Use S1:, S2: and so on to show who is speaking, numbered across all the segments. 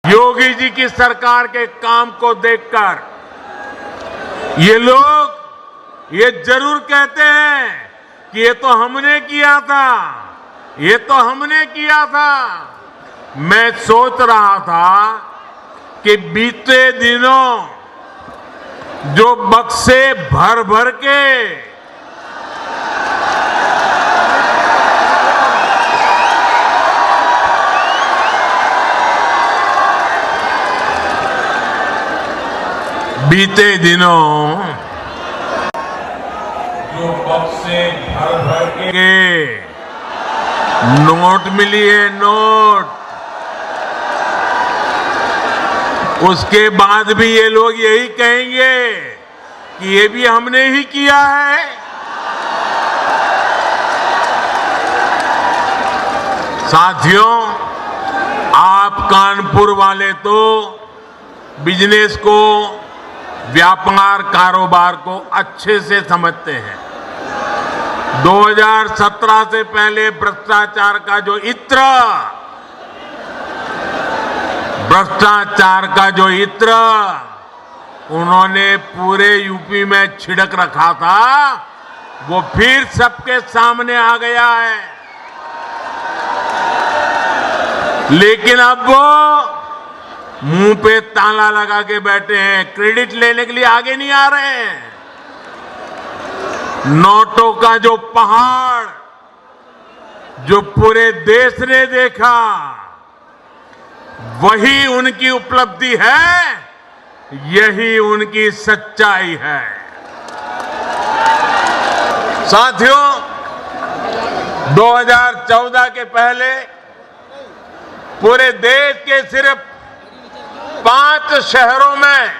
S1: योगी जी की सरकार के काम को देखकर ये लोग ये जरूर कहते हैं कि ये तो हमने किया था, ये तो हमने किया था। मैं सोच रहा था कि बीते दिनों जो बक्से भर भर के जो बक्से भर भर के नोट मिली है, नोट, उसके बाद भी ये लोग यही कहेंगे कि ये भी हमने ही किया है। साथियों, आप कानपुर वाले तो बिजनेस को, व्यापार कारोबार को अच्छे से समझते हैं। 2017 से पहले भ्रष्टाचार का जो इत्र उन्होंने पूरे यूपी में छिड़क रखा था, वो फिर सबके सामने आ गया है। लेकिन अब वो मुंह पे ताला लगा के बैठे हैं, क्रेडिट लेने के लिए आगे नहीं आ रहे हैं। नोटों का जो पहाड़ जो पूरे देश ने देखा, वही उनकी उपलब्धि है, यही उनकी सच्चाई है। साथियों, 2014 के पहले पूरे देश के सिर्फ 5 शहरों में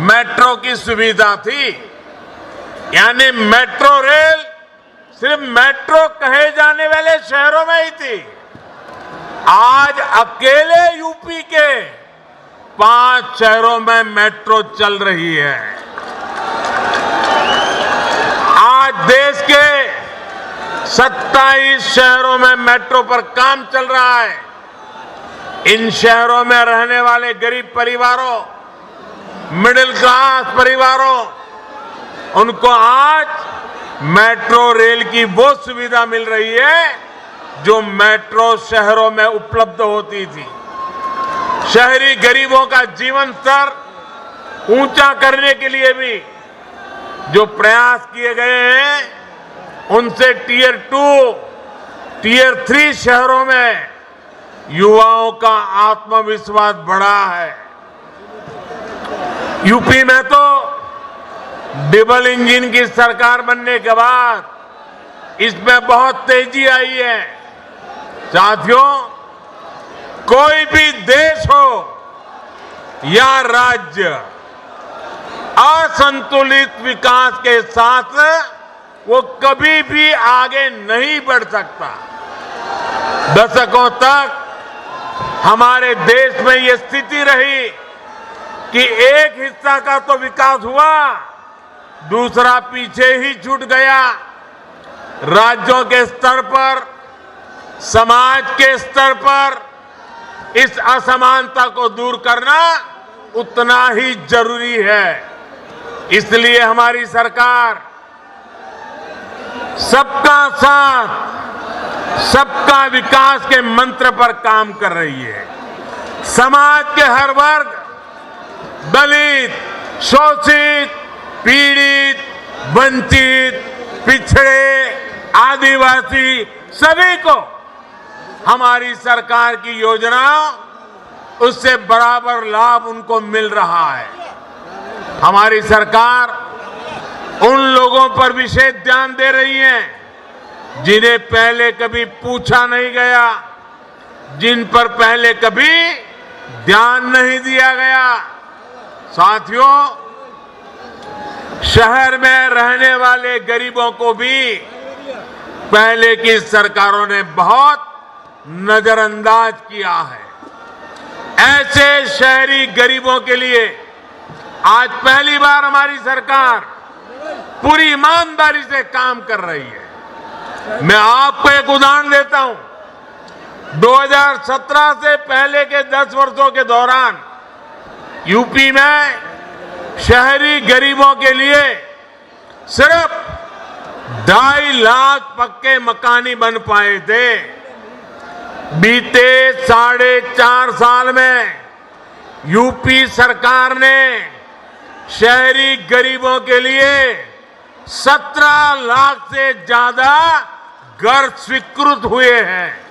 S1: मेट्रो की सुविधा थी, यानी मेट्रो रेल सिर्फ मेट्रो कहे जाने वाले शहरों में ही थी। आज अकेले यूपी के 5 शहरों में मेट्रो चल रही है। आज देश के 27 शहरों में मेट्रो पर काम चल रहा है। इन शहरों में रहने वाले गरीब परिवारों, मिडिल क्लास परिवारों, उनको आज मेट्रो रेल की वो सुविधा मिल रही है जो मेट्रो शहरों में उपलब्ध होती थी। शहरी गरीबों का जीवन स्तर ऊंचा करने के लिए भी जो प्रयास किए गए हैं, उनसे टियर 2, टियर 3 शहरों में युवाओं का आत्मविश्वास बढ़ा है। यूपी में तो डबल इंजन की सरकार बनने के बाद इसमें बहुत तेजी आई है। साथियों, कोई भी देश हो या राज्य असंतुलित विकास के साथ वो कभी भी आगे नहीं बढ़ सकता। दशकों तक हमारे देश में ये स्थिति रही कि एक हिस्सा का तो विकास हुआ, दूसरा पीछे ही छूट गया। राज्यों के स्तर पर, समाज के स्तर पर इस असमानता को दूर करना उतना ही जरूरी है। इसलिए हमारी सरकार सबका साथ, सबका विकास के मंत्र पर काम कर रही है। समाज के हर वर्ग, दलित, शोषित, पीड़ित, वंचित, पिछड़े, आदिवासी, सभी को हमारी सरकार की योजनाओं, उससे बराबर लाभ उनको मिल रहा है। हमारी सरकार उन लोगों पर विशेष ध्यान दे रही है जिन्हें पहले कभी पूछा नहीं गया, जिन पर पहले कभी ध्यान नहीं दिया गया। साथियों, शहर में रहने वाले गरीबों को भी पहले की सरकारों ने बहुत नजरअंदाज किया है। ऐसे शहरी गरीबों के लिए आज पहली बार हमारी सरकार पूरी ईमानदारी से काम कर रही है। मैं आपको एक उदाहरण देता हूं। 2017 से पहले के 10 वर्षों के दौरान यूपी में शहरी गरीबों के लिए सिर्फ 2.5 लाख पक्के मकान ही बन पाए थे। बीते 4.5 साल में यूपी सरकार ने शहरी गरीबों के लिए 17 लाख से ज्यादा घर स्वीकृत हुए हैं।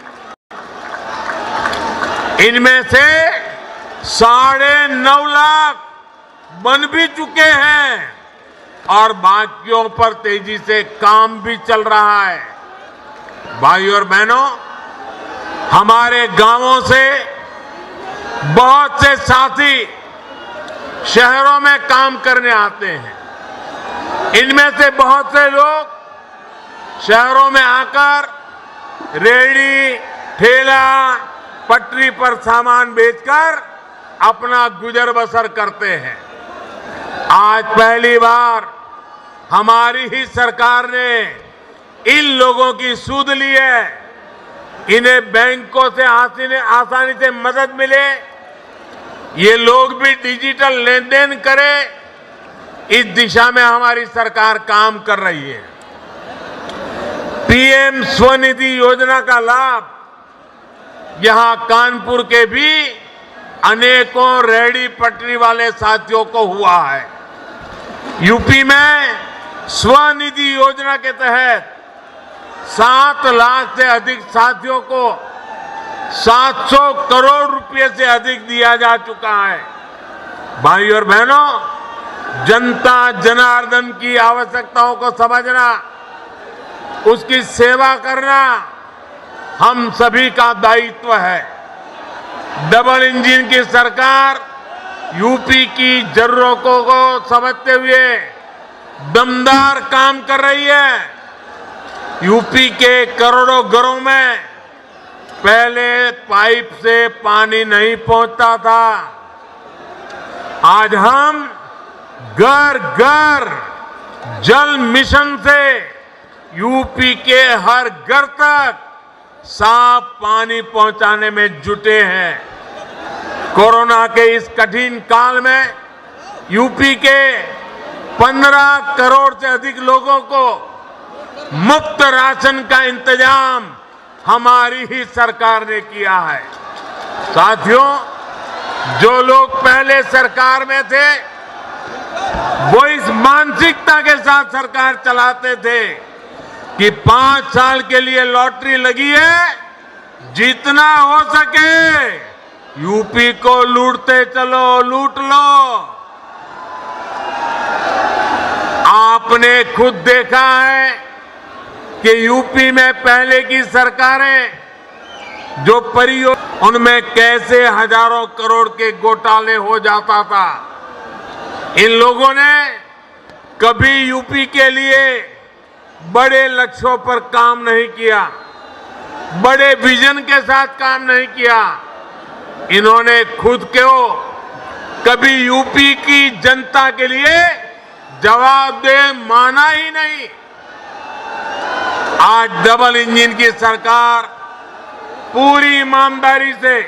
S1: इनमें से 9.5 लाख बन भी चुके हैं और बाकियों पर तेजी से काम भी चल रहा है। भाइयों और बहनों, हमारे गांवों से बहुत से साथी शहरों में काम करने आते हैं। इनमें से बहुत से लोग शहरों में आकर रेहड़ी, ठेला, पटरी पर सामान बेचकर अपना गुजर बसर करते हैं। आज पहली बार हमारी ही सरकार ने इन लोगों की सूद ली है। इन्हें बैंकों से आसानी से मदद मिले, ये लोग भी डिजिटल लेन देन करें, इस दिशा में हमारी सरकार काम कर रही है। पीएम स्वनिधि योजना का लाभ यहां कानपुर के भी अनेकों रेहड़ी पटरी वाले साथियों को हुआ है। यूपी में स्वनिधि योजना के तहत 7 लाख से अधिक साथियों को 700 करोड़ रुपए से अधिक दिया जा चुका है। भाइयों और बहनों, जनता जनार्दन की आवश्यकताओं को समझना, उसकी सेवा करना हम सभी का दायित्व है। डबल इंजन की सरकार यूपी की जरूरतों को समझते हुए दमदार काम कर रही है। यूपी के करोड़ों घरों में पहले पाइप से पानी नहीं पहुंचता था। आज हम घर घर जल मिशन से यूपी के हर घर तक साफ पानी पहुंचाने में जुटे हैं। कोरोना के इस कठिन काल में यूपी के 15 करोड़ से अधिक लोगों को मुफ्त राशन का इंतजाम हमारी ही सरकार ने किया है। साथियों, जो लोग पहले सरकार में थे वो इस मानसिकता के साथ सरकार चलाते थे कि 5 साल के लिए लॉटरी लगी है, जितना हो सके यूपी को लूटते चलो, लूट लो। आपने खुद देखा है कि यूपी में पहले की सरकारें जो परियोजना, उनमें कैसे हजारों करोड़ के घोटाले हो जाता था। इन लोगों ने कभी यूपी के लिए बड़े लक्ष्यों पर काम नहीं किया, बड़े विजन के साथ काम नहीं किया। इन्होंने खुद को कभी यूपी की जनता के लिए जवाबदेह माना ही नहीं। आज डबल इंजन की सरकार पूरी ईमानदारी से,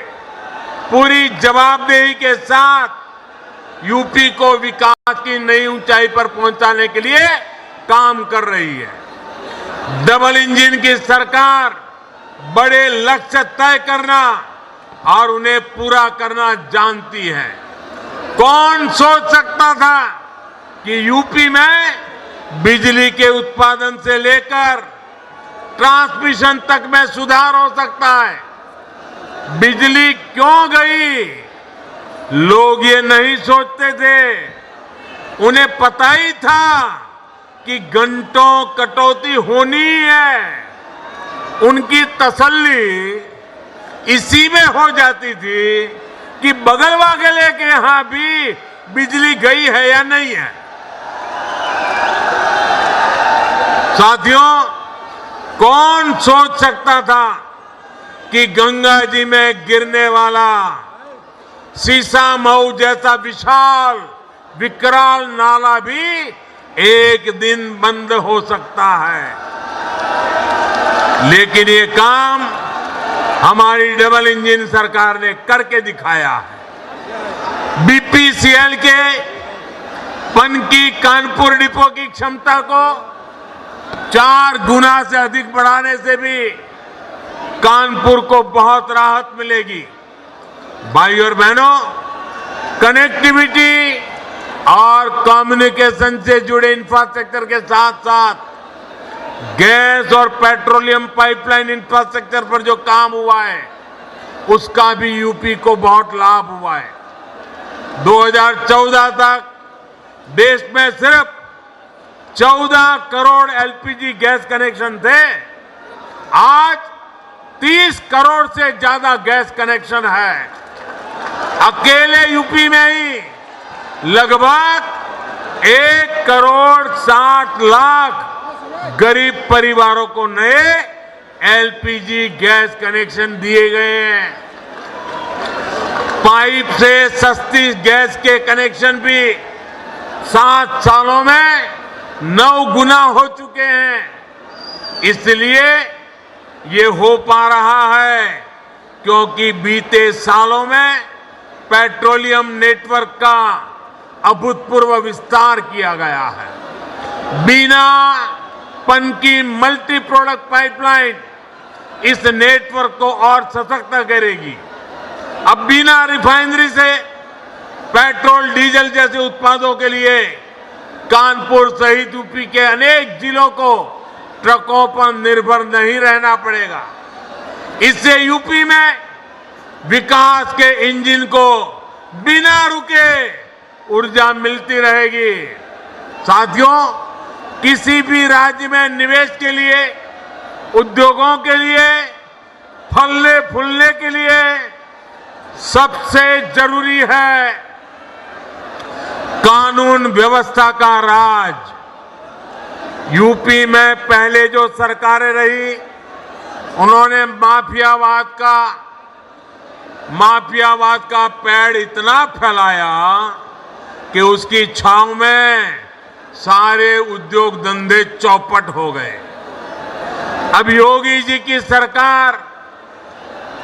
S1: पूरी जवाबदेही के साथ यूपी को विकास की नई ऊंचाई पर पहुंचाने के लिए काम कर रही है। डबल इंजन की सरकार बड़े लक्ष्य तय करना और उन्हें पूरा करना जानती है। कौन सोच सकता था कि यूपी में बिजली के उत्पादन से लेकर ट्रांसमिशन तक में सुधार हो सकता है। बिजली क्यों गई, लोग ये नहीं सोचते थे। उन्हें पता ही था कि घंटों कटौती होनी है। उनकी तसल्ली इसी में हो जाती थी कि बगल वाले के यहां भी बिजली गई है या नहीं है। साथियों, कौन सोच सकता था कि गंगा जी में गिरने वाला शीशा मऊ जैसा विशाल विकराल नाला भी एक दिन बंद हो सकता है। लेकिन ये काम हमारी डबल इंजन सरकार ने करके दिखाया है। बीपीसीएल के पनकी कानपुर डिपो की क्षमता को 4 गुना से अधिक बढ़ाने से भी कानपुर को बहुत राहत मिलेगी। भाइयों और बहनों, कनेक्टिविटी और कम्युनिकेशन से जुड़े इंफ्रास्ट्रक्चर के साथ साथ गैस और पेट्रोलियम पाइपलाइन इंफ्रास्ट्रक्चर पर जो काम हुआ है उसका भी यूपी को बहुत लाभ हुआ है। 2014 तक देश में सिर्फ 14 करोड़ एलपीजी गैस कनेक्शन थे। आज 30 करोड़ से ज्यादा गैस कनेक्शन है। अकेले यूपी में ही लगभग 1 करोड़ 60 लाख गरीब परिवारों को नए एलपीजी गैस कनेक्शन दिए गए हैं। पाइप से सस्ती गैस के कनेक्शन भी 7 सालों में 9 गुना हो चुके हैं। इसलिए ये हो पा रहा है क्योंकि बीते सालों में पेट्रोलियम नेटवर्क का अभूतपूर्व विस्तार किया गया है। बिना पनकी मल्टी प्रोडक्ट पाइपलाइन इस नेटवर्क को और सशक्त करेगी। अब बिना रिफाइनरी से पेट्रोल डीजल जैसे उत्पादों के लिए कानपुर सहित यूपी के अनेक जिलों को ट्रकों पर निर्भर नहीं रहना पड़ेगा। इससे यूपी में विकास के इंजन को बिना रुके ऊर्जा मिलती रहेगी। साथियों, किसी भी राज्य में निवेश के लिए, उद्योगों के लिए, फलने फूलने के लिए सबसे जरूरी है कानून व्यवस्था का राज। यूपी में पहले जो सरकारें रही उन्होंने माफियावाद का पेड़ इतना फैलाया कि उसकी छांव में सारे उद्योग धंधे चौपट हो गए। अब योगी जी की सरकार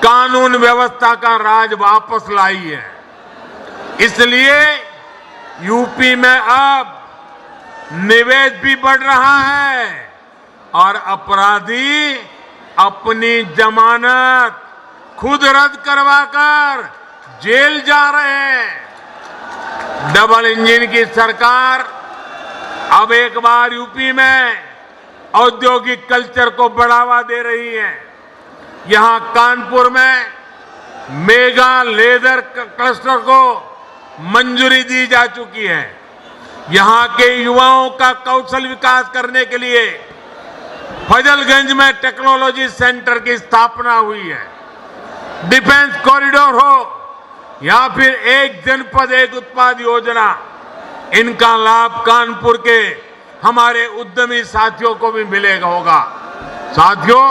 S1: कानून व्यवस्था का राज वापस लाई है। इसलिए यूपी में अब निवेश भी बढ़ रहा है और अपराधी अपनी जमानत खुद रद्द करवाकर जेल जा रहे हैं। डबल इंजन की सरकार अब एक बार यूपी में औद्योगिक कल्चर को बढ़ावा दे रही है। यहां कानपुर में मेगा लेदर क्लस्टर को मंजूरी दी जा चुकी है। यहां के युवाओं का कौशल विकास करने के लिए फजलगंज में टेक्नोलॉजी सेंटर की स्थापना हुई है। डिफेंस कॉरिडोर हो या फिर एक जनपद एक उत्पाद योजना, इनका लाभ कानपुर के हमारे उद्यमी साथियों को भी मिलेगा होगा। साथियों,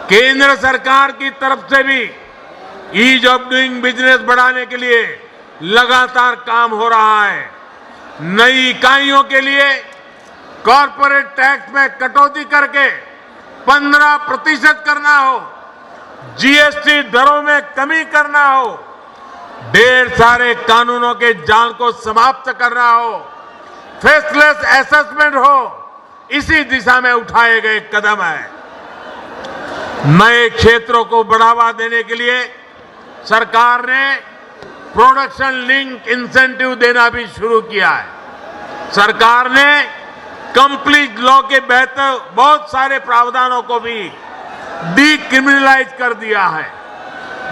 S1: केंद्र सरकार की तरफ से भी ईज ऑफ डूइंग बिजनेस बढ़ाने के लिए लगातार काम हो रहा है। नई इकाइयों के लिए कॉर्पोरेट टैक्स में कटौती करके 15% करना हो, जीएसटी दरों में कमी करना हो, ढेर सारे कानूनों के जाल को समाप्त करना हो, फेसलेस असेसमेंट हो, इसी दिशा में उठाए गए कदम है। नए क्षेत्रों को बढ़ावा देने के लिए सरकार ने प्रोडक्शन लिंक इंसेंटिव देना भी शुरू किया है। सरकार ने कंप्लीट लॉ के बेहतर बहुत सारे प्रावधानों को भी डीक्रिमिनलाइज कर दिया है,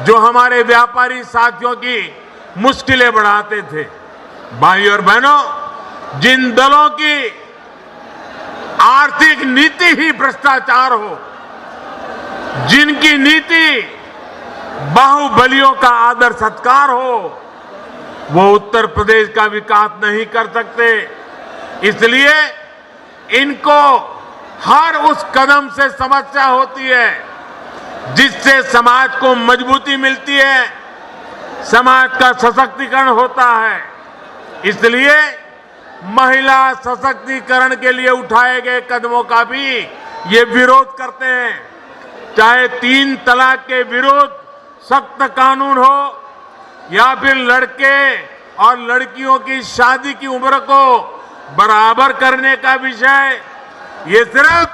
S1: जो हमारे व्यापारी साथियों की मुश्किलें बढ़ाते थे। भाइयों और बहनों, जिन दलों की आर्थिक नीति ही भ्रष्टाचार हो, जिनकी नीति बाहुबलियों का आदर सत्कार हो, वो उत्तर प्रदेश का विकास नहीं कर सकते। इसलिए इनको हर उस कदम से समस्या होती है जिससे समाज को मजबूती मिलती है, समाज का सशक्तिकरण होता है। इसलिए महिला सशक्तिकरण के लिए उठाए गए कदमों का भी ये विरोध करते हैं। चाहे 3 तलाक के विरुद्ध सख्त कानून हो या फिर लड़के और लड़कियों की शादी की उम्र को बराबर करने का विषय, ये सिर्फ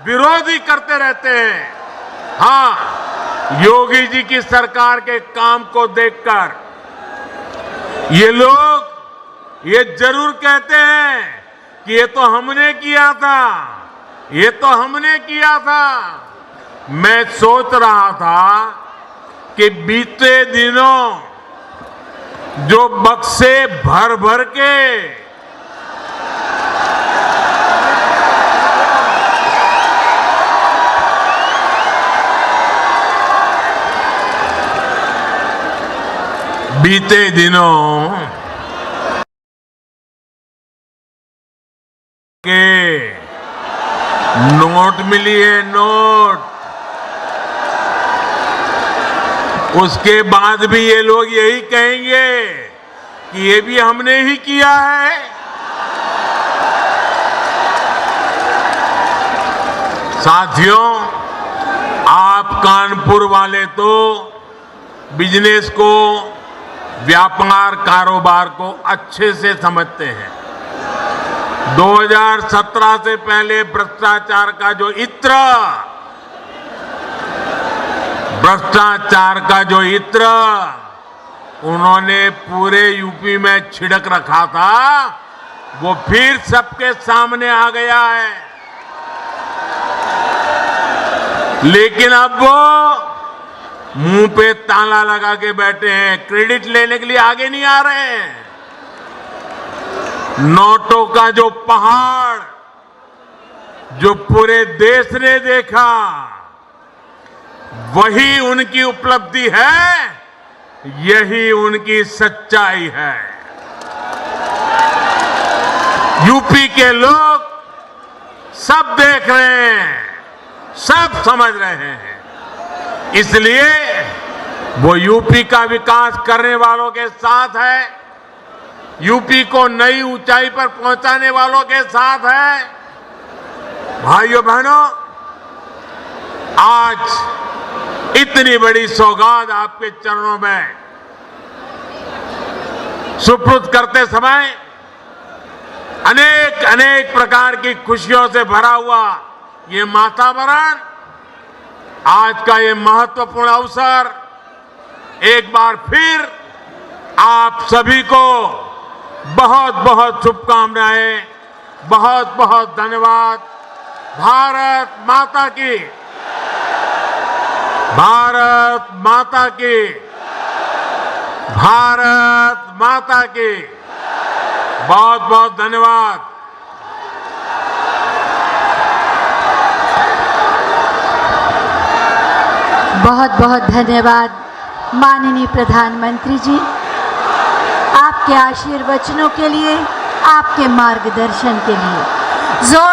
S1: विरोधी करते रहते हैं। हाँ, योगी जी की सरकार के काम को देखकर ये लोग ये जरूर कहते हैं कि ये तो हमने किया था, ये तो हमने किया था। मैं सोच रहा था कि बीते दिनों जो बक्से भर भर के के नोट मिली है, नोट, उसके बाद भी ये लोग यही कहेंगे कि ये भी हमने ही किया है। साथियों, आप कानपुर वाले तो बिजनेस को, व्यापार कारोबार को अच्छे से समझते हैं। 2017 से पहले भ्रष्टाचार का जो इत्र उन्होंने पूरे यूपी में छिड़क रखा था, वो फिर सबके सामने आ गया है। लेकिन अब वो मुंह पे ताला लगा के बैठे हैं, क्रेडिट लेने के लिए आगे नहीं आ रहे हैं। नोटों का जो पहाड़ जो पूरे देश ने देखा, वही उनकी उपलब्धि है, यही उनकी सच्चाई है। यूपी के लोग सब देख रहे हैं, सब समझ रहे हैं। इसलिए वो यूपी का विकास करने वालों के साथ है, यूपी को नई ऊंचाई पर पहुंचाने वालों के साथ है। भाइयों बहनों, आज इतनी बड़ी सौगात आपके चरणों में सुपुर्द करते समय अनेक अनेक प्रकार की खुशियों से भरा हुआ ये वातावरण, आज का ये महत्वपूर्ण अवसर, एक बार फिर आप सभी को बहुत बहुत शुभकामनाएं, बहुत बहुत धन्यवाद। भारत माता की, भारत माता की, भारत माता की। बहुत बहुत धन्यवाद।
S2: बहुत बहुत धन्यवाद माननीय प्रधानमंत्री जी, आपके आशीर्वचनों के लिए, आपके मार्गदर्शन के लिए।